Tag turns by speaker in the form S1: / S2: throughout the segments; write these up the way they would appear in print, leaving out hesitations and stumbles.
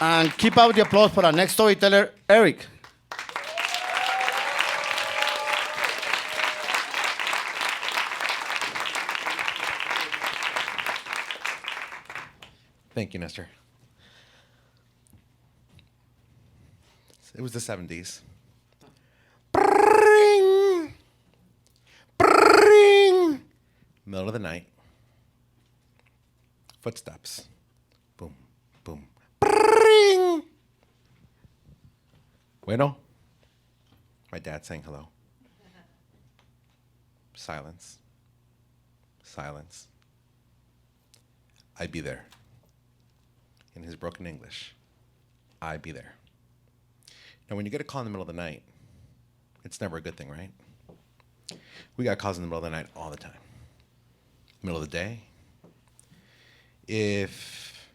S1: And keep up the applause for our next storyteller, Eric.
S2: Thank you, Nestor. It was the 70s. Bring, bring. Middle of the night. Footsteps. Boom, boom. Bring. Bueno. My dad saying hello. Silence. Silence. I'd be there. In his broken English, I'd be there. Now, when you get a call in the middle of the night, it's never a good thing, right? We got calls in the middle of the night all the time. Middle of the day. If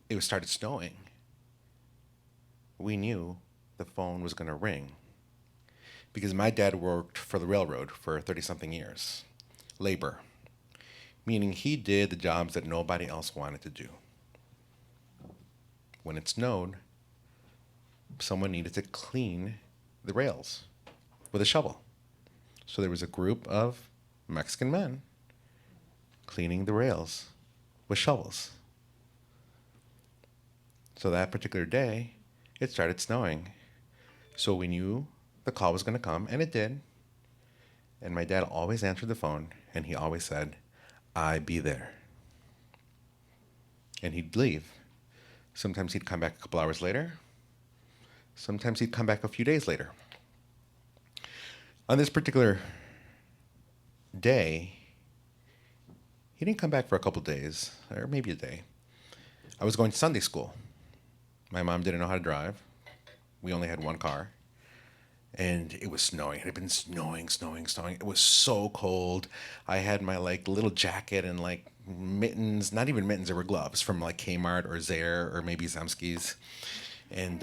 S2: it started snowing, we knew the phone was going to ring because my dad worked for the railroad for 30-something years. Labor, meaning he did the jobs that nobody else wanted to do. When it snowed, someone needed to clean the rails with a shovel. So there was a group of Mexican men cleaning the rails with shovels. So that particular day, it started snowing. So we knew the call was going to come, and it did. And my dad always answered the phone, and he always said, "I'd be there." And he'd leave. Sometimes he'd come back a couple hours later. Sometimes he'd come back a few days later. On this particular day, he didn't come back for a couple days, or maybe a day. I was going to Sunday school. My mom didn't know how to drive. We only had one car. And it was snowing. It had been snowing. It was so cold. I had my little jacket and mittens, not even mittens, they were gloves from Kmart or Zare or maybe Zemski's. And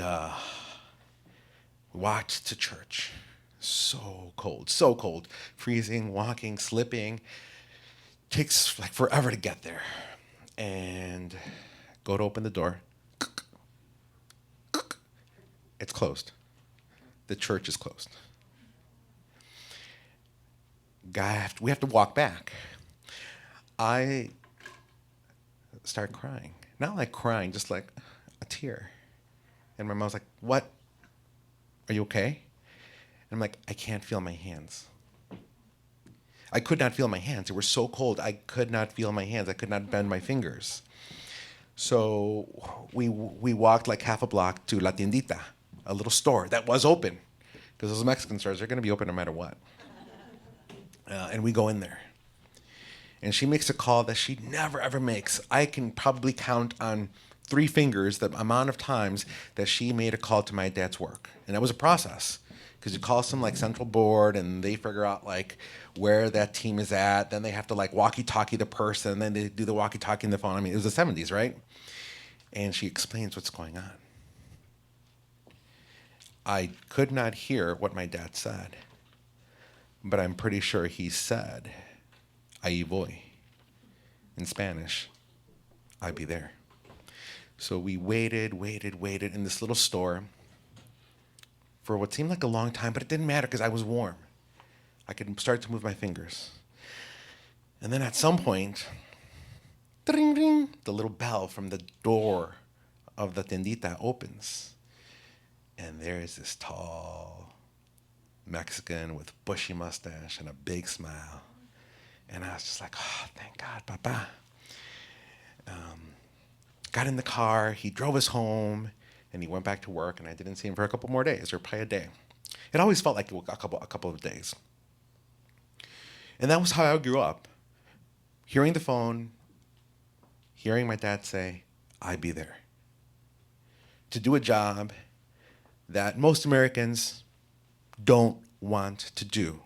S2: walked to church. So cold. Freezing, walking, slipping. Takes forever to get there. And go to open the door. It's closed. The church is closed. We have to walk back. I start crying. Not crying, just a tear. And my mom's like, "What? Are you okay?" And I'm like, "I can't feel my hands." I could not feel my hands. They were so cold. I could not feel my hands. I could not bend my fingers. So we walked half a block to La Tiendita, a little store that was open, because those Mexican stores are going to be open no matter what. And we go in there. And she makes a call that she never, ever makes. I can probably count on 3 fingers the amount of times that she made a call to my dad's work. And that was a process, because you call some central board, and they figure out where that team is at. Then they have to walkie-talkie the person, and then they do the walkie-talkie in the phone. I mean, it was the 70s, right? And she explains what's going on. I could not hear what my dad said, but I'm pretty sure he said, "Ahí voy." In Spanish, "I'd be there." So we waited in this little store for what seemed like a long time, but it didn't matter because I was warm. I could start to move my fingers. And then at some point, ding, ding, the little bell from the door of the tiendita opens. And there's this tall Mexican with bushy mustache and a big smile. And I was just like, "Oh, thank God, Papa." Got in the car, he drove us home, and he went back to work, and I didn't see him for a couple more days, or probably a day. It always felt like a couple of days. And that was how I grew up. Hearing the phone, hearing my dad say, "I'd be there." To do a job that most Americans don't want to do.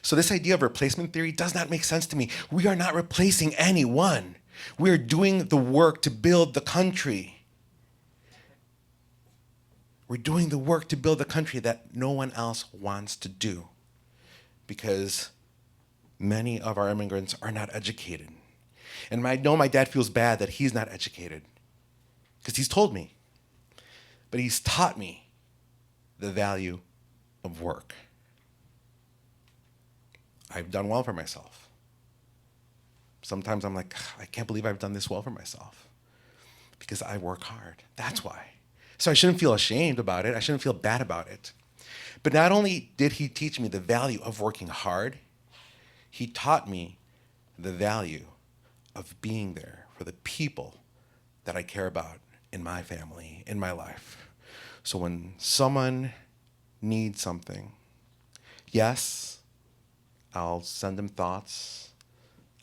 S2: So this idea of replacement theory does not make sense to me. We are not replacing anyone. We are doing the work to build the country. We're doing the work to build the country that no one else wants to do, because many of our immigrants are not educated. And I know my dad feels bad that he's not educated, because he's told me. but he's taught me the value of work. I've done well for myself. Sometimes I'm like, I can't believe I've done this well for myself because I work hard. That's why. So I shouldn't feel ashamed about it. I shouldn't feel bad about it. But not only did he teach me the value of working hard, he taught me the value of being there for the people that I care about in my family, in my life. So when someone needs something, yes, I'll send them thoughts,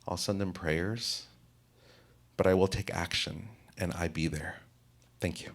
S2: I'll send them prayers, but I will take action and I be there. Thank you.